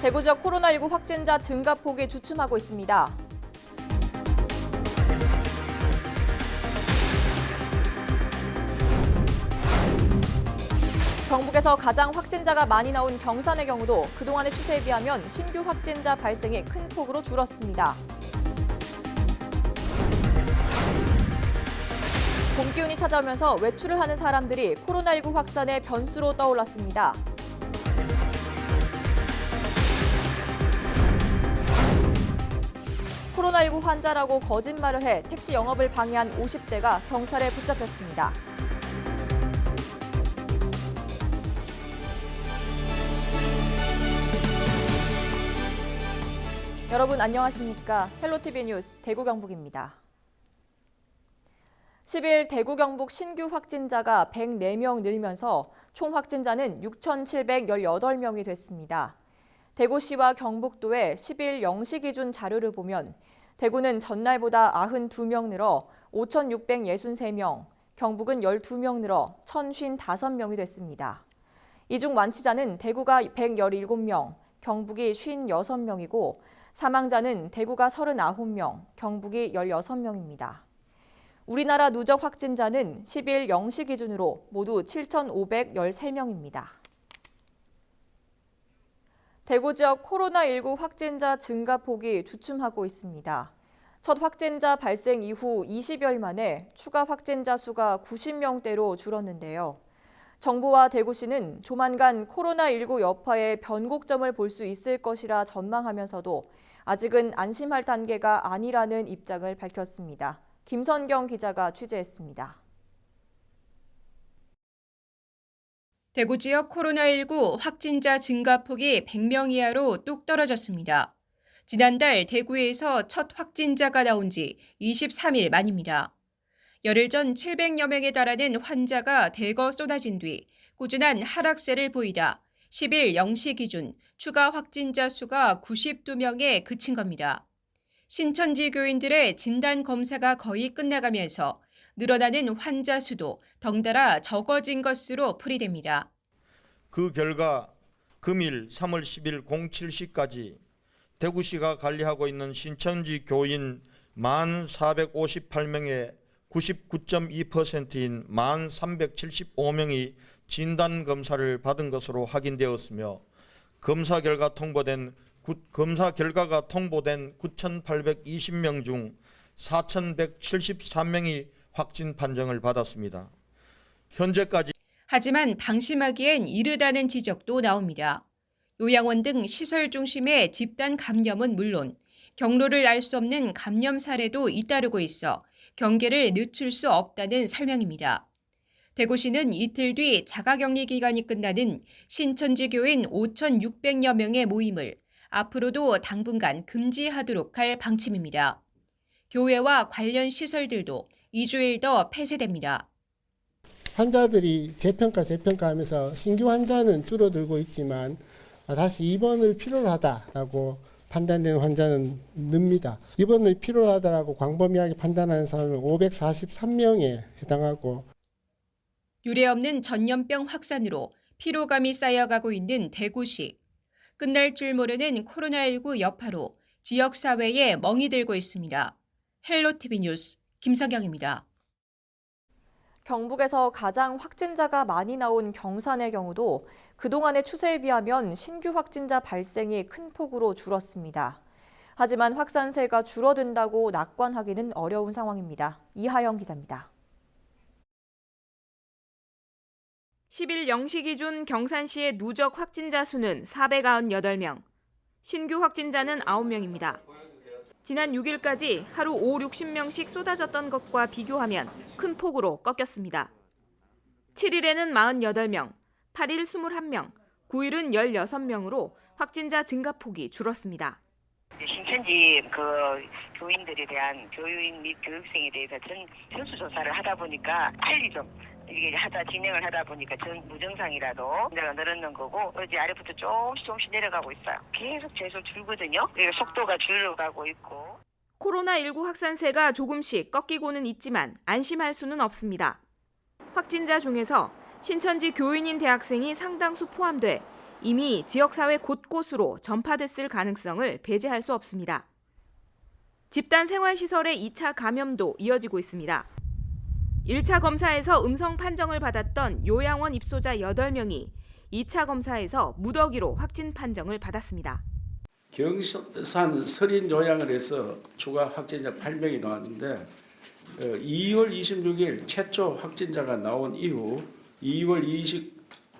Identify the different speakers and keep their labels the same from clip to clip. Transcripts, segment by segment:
Speaker 1: 대구 지역 코로나19 확진자 증가폭이 주춤하고 있습니다. 경북에서 가장 확진자가 많이 나온 경산의 경우도 그동안의 추세에 비하면 신규 확진자 발생이 큰 폭으로 줄었습니다. 봄 기운이 찾아오면서 외출을 하는 사람들이 코로나19 확산의 변수로 떠올랐습니다. 코로나19 환자라고 거짓말을 해 택시 영업을 방해한 50대가 경찰에 붙잡혔습니다. 여러분 안녕하십니까? 헬로티비 뉴스 대구 경북입니다. 10일 대구 경북 신규 확진자가 104명 늘면서 총 확진자는 6,718명이 됐습니다. 대구시와 경북도의 10일 0시 기준 자료를 보면 대구는 전날보다 92명 늘어 5,663명, 경북은 12명 늘어 1,055명이 됐습니다. 이 중 완치자는 대구가 117명, 경북이 56명이고 사망자는 대구가 39명, 경북이 16명입니다. 우리나라 누적 확진자는 10일 0시 기준으로 모두 7,513명입니다. 대구 지역 코로나19 확진자 증가폭이 주춤하고 있습니다. 첫 확진자 발생 이후 20여일 만에 추가 확진자 수가 90명대로 줄었는데요. 정부와 대구시는 조만간 코로나19 여파의 변곡점을 볼 수 있을 것이라 전망하면서도 아직은 안심할 단계가 아니라는 입장을 밝혔습니다. 김선경 기자가 취재했습니다.
Speaker 2: 대구 지역 코로나19 확진자 증가폭이 100명 이하로 뚝 떨어졌습니다. 지난달 대구에서 첫 확진자가 나온 지 23일 만입니다. 열흘 전 700여 명에 달하는 환자가 대거 쏟아진 뒤 꾸준한 하락세를 보이다 10일 0시 기준 추가 확진자 수가 92명에 그친 겁니다. 신천지 교인들의 진단 검사가 거의 끝나가면서 늘어나는 환자 수도 덩달아 적어진 것으로 풀이됩니다.
Speaker 3: 그 결과 금일 3월 10일 07시까지 대구시가 관리하고 있는 신천지 교인 1,458명의 99.2%인 1,375명이 진단검사를 받은 것으로 확인되었으며 검사 결과가 통보된 9,820명 중 4,173명이 확진 판정을 받았습니다. 현재까지
Speaker 2: 하지만 방심하기엔 이르다는 지적도 나옵니다. 요양원 등 시설 중심의 집단 감염은 물론 경로를 알 수 없는 감염 사례도 잇따르고 있어 경계를 늦출 수 없다는 설명입니다. 대구시는 이틀 뒤 자가격리 기간이 끝나는 신천지 교인 5,600여 명의 모임을 앞으로도 당분간 금지하도록 할 방침입니다. 교회와 관련 시설들도 2주일 더 폐쇄됩니다.
Speaker 4: 환자들이 재평가하면서 신규 환자는 줄어들고 있지만 다시 입원을 필요로 하다라고 판단되는 환자는 늡니다. 입원을 필요로 하다라고 광범위하게 판단하는 사람은 543명에 해당하고
Speaker 2: 유례없는 전염병 확산으로 피로감이 쌓여가고 있는 대구시. 끝날 줄 모르는 코로나19 여파로 지역사회에 멍이 들고 있습니다. 헬로티비 뉴스 김성경입니다.
Speaker 1: 경북에서 가장 확진자가 많이 나온 경산의 경우도 그동안의 추세에 비하면 신규 확진자 발생이 큰 폭으로 줄었습니다. 하지만 확산세가 줄어든다고 낙관하기는 어려운 상황입니다. 이하영 기자입니다.
Speaker 5: 10일 0시 기준 경산시의 누적 확진자 수는 498명, 신규 확진자는 9명입니다. 지난 6일까지 하루 5, 60명씩 쏟아졌던 것과 비교하면 큰 폭으로 꺾였습니다. 7일에는 48명, 8일 21명, 9일은 16명으로 확진자 증가폭이 줄었습니다.
Speaker 6: 신천지 교인들에 대한 교인 및 교육생에 대해서 전수조사를 하다 보니까 빨리 좀 이게 진행을 하다 보니까 무증상이라도 환자가 늘어난 거고 어제 아래부터 조금씩 내려가고 있어요. 계속 줄거든요. 속도가 줄어가고 있고.
Speaker 5: 코로나19 확산세가 조금씩 꺾이고는 있지만 안심할 수는 없습니다. 확진자 중에서 신천지 교인인 대학생이 상당수 포함돼 이미 지역사회 곳곳으로 전파됐을 가능성을 배제할 수 없습니다. 집단 생활시설의 2차 감염도 이어지고 있습니다. 1차 검사에서 음성 판정을 받았던 요양원 입소자 8명이 2차 검사에서 무더기로 확진 판정을 받았습니다.
Speaker 7: 경산 설인 요양을 해서 추가 확진자 8명이 나왔는데 2월 26일 최초 확진자가 나온 이후 2월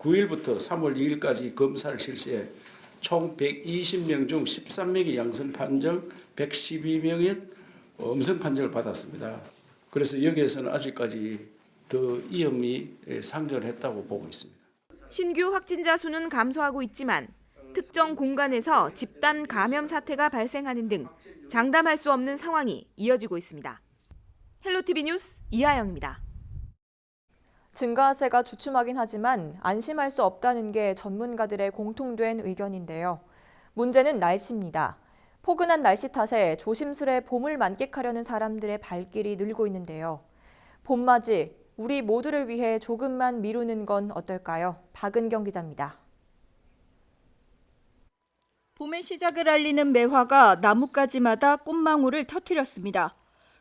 Speaker 7: 29일부터 3월 2일까지 검사를 실시해 총 120명 중 13명이 양성 판정, 112명이 음성 판정을 받았습니다. 그래서 여기에서는 아직까지 더 위험이 상존했다고 보고 있습니다.
Speaker 5: 신규 확진자 수는 감소하고 있지만 특정 공간에서 집단 감염 사태가 발생하는 등 장담할 수 없는 상황이 이어지고 있습니다. 헬로티비 뉴스 이하영입니다.
Speaker 1: 증가세가 주춤하긴 하지만 안심할 수 없다는 게 전문가들의 공통된 의견인데요. 문제는 날씨입니다. 포근한 날씨 탓에 조심스레 봄을 만끽하려는 사람들의 발길이 늘고 있는데요. 봄맞이, 우리 모두를 위해 조금만 미루는 건 어떨까요? 박은경 기자입니다.
Speaker 8: 봄의 시작을 알리는 매화가 나뭇가지마다 꽃망울을 터뜨렸습니다.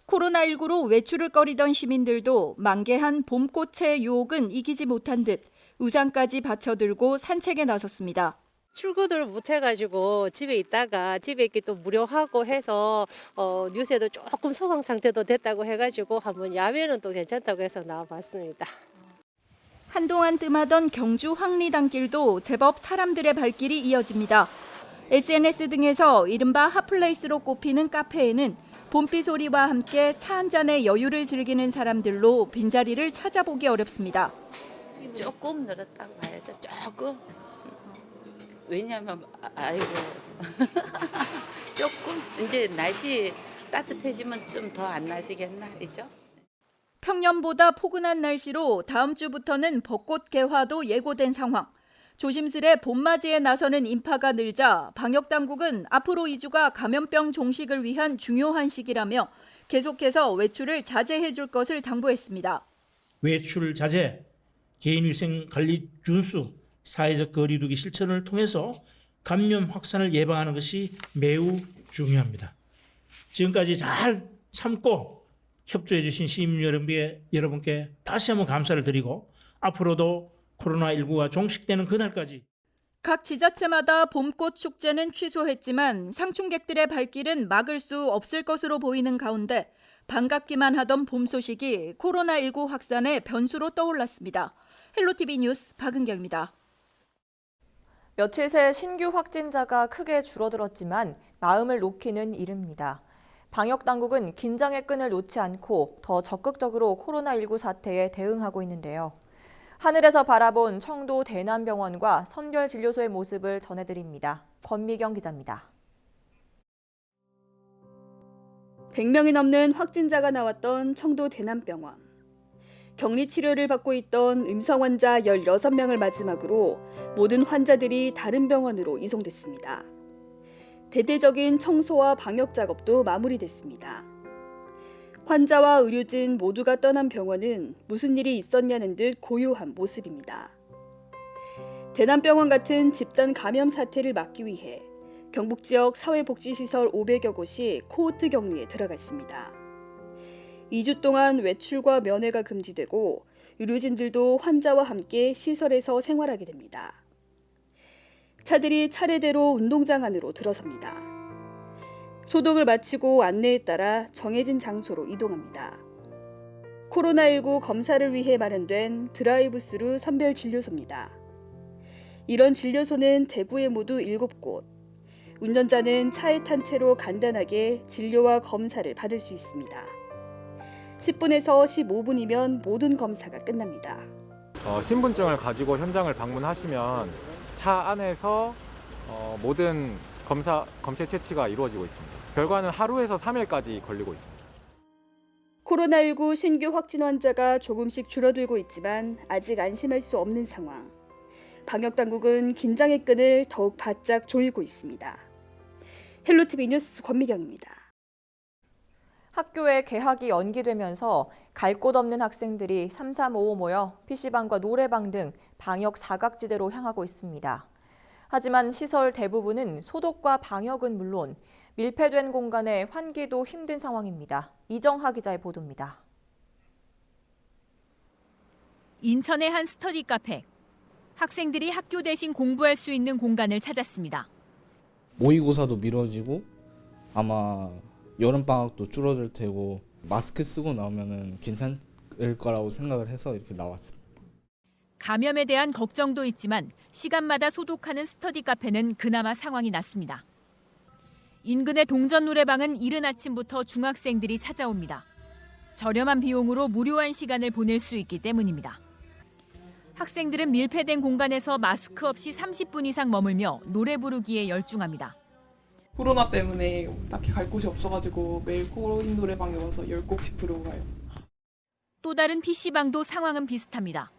Speaker 8: 코로나19로 외출을 꺼리던 시민들도 만개한 봄꽃의 유혹은 이기지 못한 듯 우산까지 받쳐들고 산책에 나섰습니다.
Speaker 9: 출근을 못 해가지고 집에 있다가 집에 있기 또 무료하고 해서 뉴스에도 조금 소강 상태도 됐다고 해가지고 한번 야외는 또 괜찮다고 해서 나와봤습니다.
Speaker 8: 한동안 뜸하던 경주 황리단길도 제법 사람들의 발길이 이어집니다. SNS 등에서 이른바 핫플레이스로 꼽히는 카페에는 봄비 소리와 함께 차 한 잔의 여유를 즐기는 사람들로 빈자리를 찾아보기 어렵습니다.
Speaker 10: 조금 늘었다고 봐야죠. 조금. 왜냐하면 아이고 조금 이제 날씨 따뜻해지면 좀 더 안 나지겠나 이죠?
Speaker 8: 평년보다 포근한 날씨로 다음 주부터는 벚꽃 개화도 예고된 상황. 조심스레 봄맞이에 나서는 인파가 늘자 방역당국은 앞으로 2주가 감염병 종식을 위한 중요한 시기라며 계속해서 외출을 자제해 줄 것을 당부했습니다.
Speaker 11: 외출 자제, 개인위생 관리 준수, 사회적 거리 두기 실천을 통해서 감염 확산을 예방하는 것이 매우 중요합니다. 지금까지 잘 참고 협조해 주신 시민 여러분께 다시 한번 감사를 드리고 앞으로도 코로나19가 종식되는 그날까지
Speaker 8: 각 지자체마다 봄꽃 축제는 취소했지만 상충객들의 발길은 막을 수 없을 것으로 보이는 가운데 반갑기만 하던 봄 소식이 코로나19 확산의 변수로 떠올랐습니다. 헬로티비 뉴스 박은경입니다.
Speaker 1: 며칠 새 신규 확진자가 크게 줄어들었지만 마음을 놓기는 이릅니다. 방역당국은 긴장의 끈을 놓지 않고 더 적극적으로 코로나19 사태에 대응하고 있는데요. 하늘에서 바라본 청도 대남병원과 선별진료소의 모습을 전해드립니다. 권미경 기자입니다.
Speaker 8: 100명이 넘는 확진자가 나왔던 청도 대남병원. 격리 치료를 받고 있던 음성 환자 16명을 마지막으로 모든 환자들이 다른 병원으로 이송됐습니다. 대대적인 청소와 방역 작업도 마무리됐습니다. 환자와 의료진 모두가 떠난 병원은 무슨 일이 있었냐는 듯 고요한 모습입니다. 대남병원 같은 집단 감염 사태를 막기 위해 경북 지역 사회복지시설 500여 곳이 코호트 격리에 들어갔습니다. 2주 동안 외출과 면회가 금지되고 의료진들도 환자와 함께 시설에서 생활하게 됩니다. 차들이 차례대로 운동장 안으로 들어섭니다. 소독을 마치고 안내에 따라 정해진 장소로 이동합니다. 코로나19 검사를 위해 마련된 드라이브스루 선별진료소입니다. 이런 진료소는 대구에 모두 7곳. 운전자는 차에 탄 채로 간단하게 진료와 검사를 받을 수 있습니다. 10분에서 15분이면 모든 검사가 끝납니다.
Speaker 12: 신분증을 가지고 현장을 방문하시면 차 안에서 모든 검체 채취가 이루어지고 있습니다. 결과는 하루에서 3일까지 걸리고 있습니다.
Speaker 8: 코로나19 신규 확진 환자가 조금씩 줄어들고 있지만 아직 안심할 수 없는 상황. 방역당국은 긴장의 끈을 더욱 바짝 조이고 있습니다. 헬로티비 뉴스 권미경입니다.
Speaker 1: 학교의 개학이 연기되면서 갈 곳 없는 학생들이 335 모여 PC방과 노래방 등 방역 사각지대로 향하고 있습니다. 하지만 시설 대부분은 소독과 방역은 물론 밀폐된 공간에 환기도 힘든 상황입니다. 이정하 기자의 보도입니다.
Speaker 13: 인천의 한 스터디 카페. 학생들이 학교 대신 공부할 수 있는 공간을 찾았습니다.
Speaker 14: 모의고사도 미뤄지고 아마 여름방학도 줄어들 테고 마스크 쓰고 나오면 괜찮을 거라고 생각을 해서 이렇게 나왔습니다.
Speaker 13: 감염에 대한 걱정도 있지만 시간마다 소독하는 스터디 카페는 그나마 상황이 낫습니다. 인근의 동전 노래방은 이른 아침부터 중학생들이 찾아옵니다. 저렴한 비용으로 무료한 시간을 보낼 수 있기 때문입니다. 학생들은 밀폐된 공간에서 마스크 없이 30분 이상 머물며 노래 부르기에 열중합니다.
Speaker 15: 코로나 때문에 딱히 갈 곳이 없어가지고 매일 코인 노래방에 와서 10곡씩 부르고 가요.
Speaker 13: 또 다른 PC방도 상황은 비슷합니다.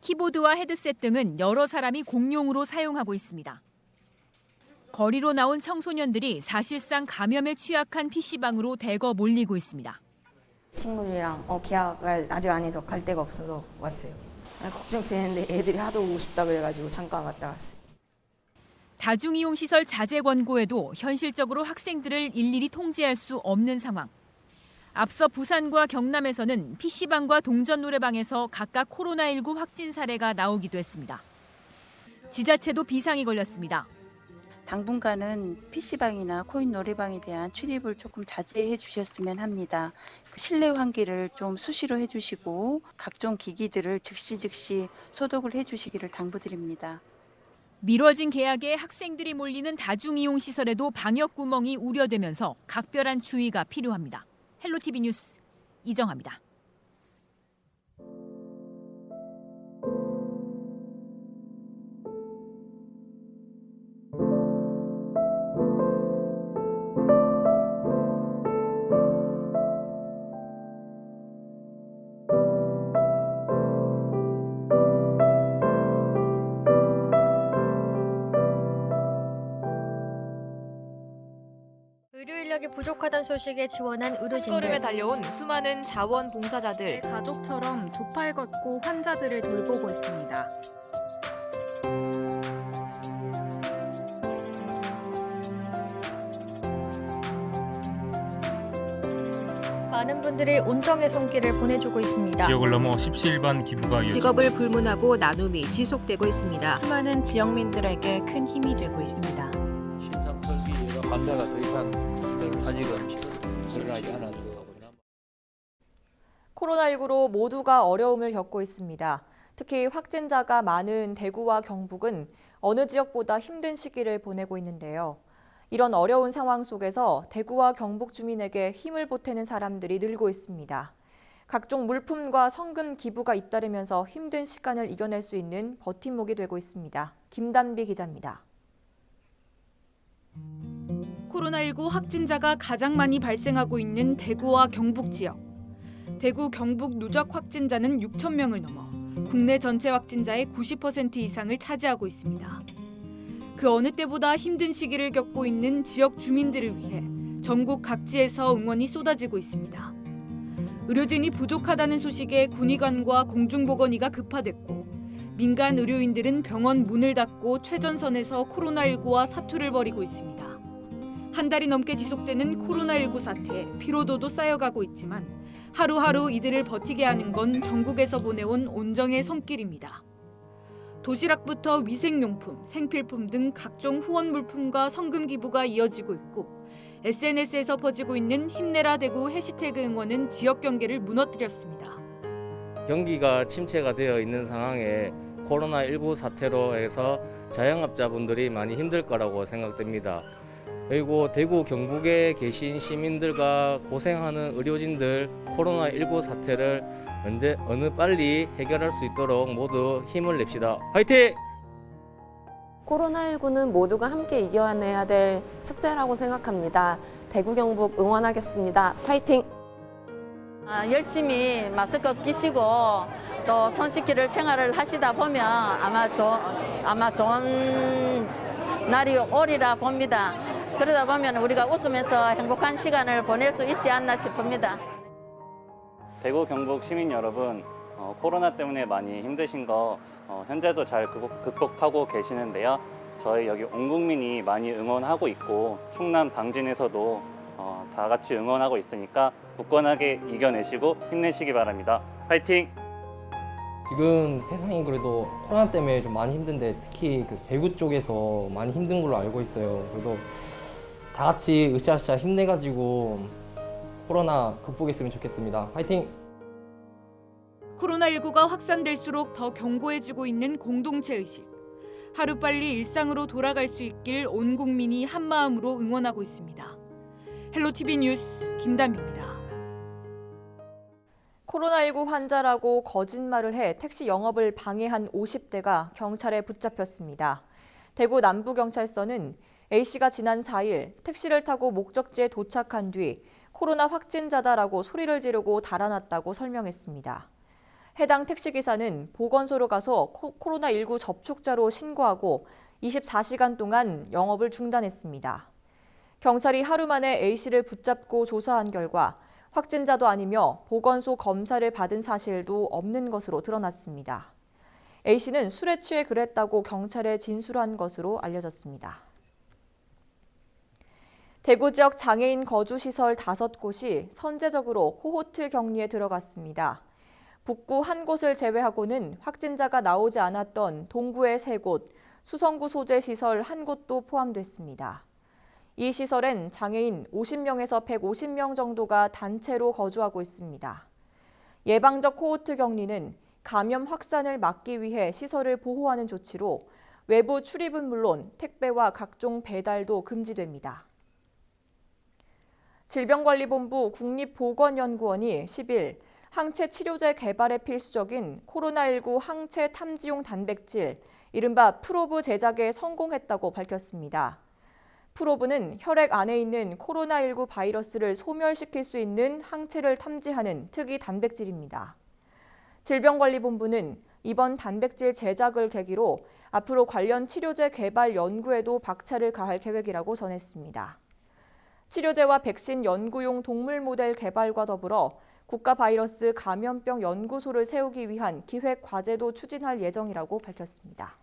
Speaker 13: 키보드와 헤드셋 등은 여러 사람이 공용으로 사용하고 있습니다. 거리로 나온 청소년들이 사실상 감염에 취약한 PC방으로 대거 몰리고 있습니다.
Speaker 16: 친구들이랑 계약을 아직 안 해서 갈 데가 없어서 왔어요. 걱정되는데 애들이 하도 오고 싶다 그래가지고 잠깐 갔다 왔어요.
Speaker 13: 다중이용시설 자제 권고에도 현실적으로 학생들을 일일이 통제할 수 없는 상황. 앞서 부산과 경남에서는 PC방과 동전 노래방에서 각각 코로나19 확진 사례가 나오기도 했습니다. 지자체도 비상이 걸렸습니다.
Speaker 17: 당분간은 PC방이나 코인 노래방에 대한 출입을 조금 자제해 주셨으면 합니다. 실내 환기를 좀 수시로 해주시고 각종 기기들을 즉시 소독을 해주시기를 당부드립니다.
Speaker 13: 미뤄진 계약에 학생들이 몰리는 다중이용시설에도 방역 구멍이 우려되면서 각별한 주의가 필요합니다. 헬로티비 뉴스 이정아입니다.
Speaker 18: 의료 인력이 부족하다는 소식에 지원한 의료진들.
Speaker 1: 걸음에 달려온 수많은 자원봉사자들.
Speaker 19: 가족처럼 두 팔 걷고 환자들을 돌보고 있습니다.
Speaker 18: 많은 분들이 온정의 손길을 보내주고 있습니다.
Speaker 20: 지역을 넘어 십시일반 기부가
Speaker 21: 직업을 불문하고 나눔이 지속되고 있습니다.
Speaker 22: 수많은 지역민들에게 큰 힘이 되고 있습니다.
Speaker 23: 신상 설비가 반대가 더 이상 아직은 드러나지 않아서.
Speaker 1: 코로나19로 모두가 어려움을 겪고 있습니다. 특히 확진자가 많은 대구와 경북은 어느 지역보다 힘든 시기를 보내고 있는데요. 이런 어려운 상황 속에서 대구와 경북 주민에게 힘을 보태는 사람들이 늘고 있습니다. 각종 물품과 성금 기부가 잇따르면서 힘든 시간을 이겨낼 수 있는 버팀목이 되고 있습니다. 김단비 기자입니다.
Speaker 24: 코로나19 확진자가 가장 많이 발생하고 있는 대구와 경북 지역. 대구, 경북 누적 확진자는 6천 명을 넘어 국내 전체 확진자의 90% 이상을 차지하고 있습니다. 그 어느 때보다 힘든 시기를 겪고 있는 지역 주민들을 위해 전국 각지에서 응원이 쏟아지고 있습니다. 의료진이 부족하다는 소식에 군의관과 공중보건의가 급파됐고 민간 의료인들은 병원 문을 닫고 최전선에서 코로나19와 사투를 벌이고 있습니다. 한 달이 넘게 지속되는 코로나19 사태에 피로도도 쌓여가고 있지만 하루하루 이들을 버티게 하는 건 전국에서 보내온 온정의 손길입니다. 도시락부터 위생용품, 생필품 등 각종 후원 물품과 성금 기부가 이어지고 있고 SNS에서 퍼지고 있는 힘내라 대구 해시태그 응원은 지역 경계를 무너뜨렸습니다.
Speaker 25: 경기가 침체가 되어 있는 상황에 코로나19 사태로 해서 자영업자분들이 많이 힘들 거라고 생각됩니다. 그리고 대구 경북에 계신 시민들과 고생하는 의료진들 코로나19 사태를 어느 빨리 해결할 수 있도록 모두 힘을 냅시다. 화이팅!
Speaker 26: 코로나19는 모두가 함께 이겨내야 될 숙제라고 생각합니다. 대구 경북 응원하겠습니다. 화이팅!
Speaker 27: 열심히 마스크 끼시고 또 손 씻기를 생활을 하시다 보면 아마 좋은 날이 오리라 봅니다. 그러다 보면 우리가 웃으면서 행복한 시간을 보낼 수 있지 않나 싶습니다.
Speaker 28: 대구 경북 시민 여러분, 코로나 때문에 많이 힘드신 거 현재도 잘 극복하고 계시는데요. 저희 여기 온 국민이 많이 응원하고 있고 충남 당진에서도 다 같이 응원하고 있으니까 굳건하게 이겨내시고 힘내시기 바랍니다. 파이팅!
Speaker 2: 지금 세상이 그래도 코로나 때문에 좀 많이 힘든데 특히 그 대구 쪽에서 많이 힘든 걸로 알고 있어요. 그래도 다 같이 으쌰으쌰 힘내가지고 코로나 극복했으면 좋겠습니다. 파이팅!
Speaker 24: 코로나19가 확산될수록 더 견고해지고 있는 공동체 의식. 하루빨리 일상으로 돌아갈 수 있길 온 국민이 한마음으로 응원하고 있습니다. 헬로티비 뉴스 김담비입니다.
Speaker 1: 코로나19 환자라고 거짓말을 해 택시 영업을 방해한 50대가 경찰에 붙잡혔습니다. 대구 남부경찰서는 A씨가 지난 4일 택시를 타고 목적지에 도착한 뒤 코로나 확진자다라고 소리를 지르고 달아났다고 설명했습니다. 해당 택시기사는 보건소로 가서 코로나19 접촉자로 신고하고 24시간 동안 영업을 중단했습니다. 경찰이 하루 만에 A씨를 붙잡고 조사한 결과 확진자도 아니며 보건소 검사를 받은 사실도 없는 것으로 드러났습니다. A씨는 술에 취해 그랬다고 경찰에 진술한 것으로 알려졌습니다. 대구 지역 장애인 거주시설 5곳이 선제적으로 코호트 격리에 들어갔습니다. 북구 한 곳을 제외하고는 확진자가 나오지 않았던 동구의 3곳, 수성구 소재 시설 1곳도 포함됐습니다. 이 시설엔 장애인 50명에서 150명 정도가 단체로 거주하고 있습니다. 예방적 코호트 격리는 감염 확산을 막기 위해 시설을 보호하는 조치로 외부 출입은 물론 택배와 각종 배달도 금지됩니다. 질병관리본부 국립보건연구원이 10일 항체 치료제 개발에 필수적인 코로나19 항체 탐지용 단백질, 이른바 프로브 제작에 성공했다고 밝혔습니다. 프로브는 혈액 안에 있는 코로나19 바이러스를 소멸시킬 수 있는 항체를 탐지하는 특이 단백질입니다. 질병관리본부는 이번 단백질 제작을 계기로 앞으로 관련 치료제 개발 연구에도 박차를 가할 계획이라고 전했습니다. 치료제와 백신 연구용 동물 모델 개발과 더불어 국가바이러스 감염병 연구소를 세우기 위한 기획 과제도 추진할 예정이라고 밝혔습니다.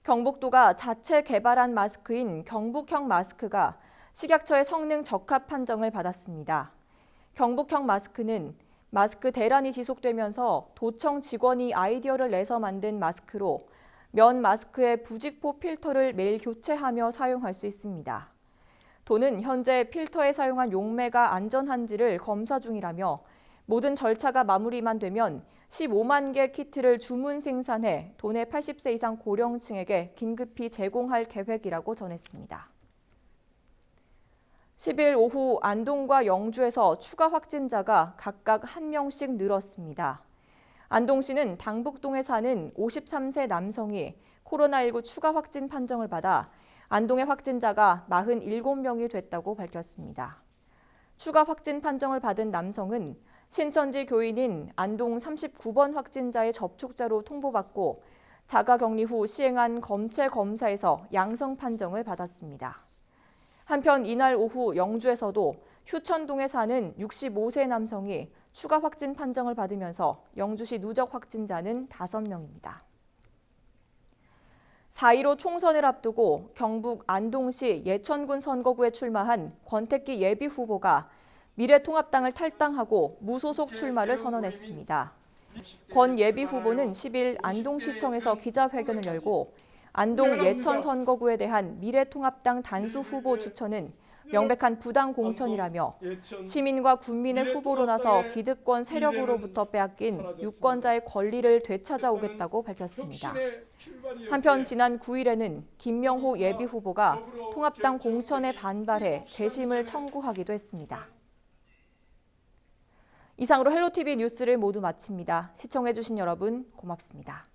Speaker 1: 경북도가 자체 개발한 마스크인 경북형 마스크가 식약처의 성능 적합 판정을 받았습니다. 경북형 마스크는 마스크 대란이 지속되면서 도청 직원이 아이디어를 내서 만든 마스크로 면 마스크의 부직포 필터를 매일 교체하며 사용할 수 있습니다. 도는 현재 필터에 사용한 용매가 안전한지를 검사 중이라며 모든 절차가 마무리만 되면 15만 개 키트를 주문 생산해 도내 80세 이상 고령층에게 긴급히 제공할 계획이라고 전했습니다. 10일 오후 안동과 영주에서 추가 확진자가 각각 1명씩 늘었습니다. 안동시는 당북동에 사는 53세 남성이 코로나19 추가 확진 판정을 받아 안동의 확진자가 47명이 됐다고 밝혔습니다. 추가 확진 판정을 받은 남성은 신천지 교인인 안동 39번 확진자의 접촉자로 통보받고 자가격리 후 시행한 검체 검사에서 양성 판정을 받았습니다. 한편 이날 오후 영주에서도 휴천동에 사는 65세 남성이 추가 확진 판정을 받으면서 영주시 누적 확진자는 5명입니다. 4.15 총선을 앞두고 경북 안동시 예천군 선거구에 출마한 권택기 예비후보가 미래통합당을 탈당하고 무소속 출마를 선언했습니다. 권 예비후보는 10일 안동시청에서 기자회견을 열고 안동 예천 선거구에 대한 미래통합당 단수 후보 추천은 명백한 부당 공천이라며 시민과 군민의 후보로 나서 기득권 세력으로부터 빼앗긴 유권자의 권리를 되찾아오겠다고 밝혔습니다. 한편 지난 9일에는 김명호 예비후보가 통합당 공천에 반발해 재심을 청구하기도 했습니다. 이상으로 헬로티비 뉴스를 모두 마칩니다. 시청해주신 여러분 고맙습니다.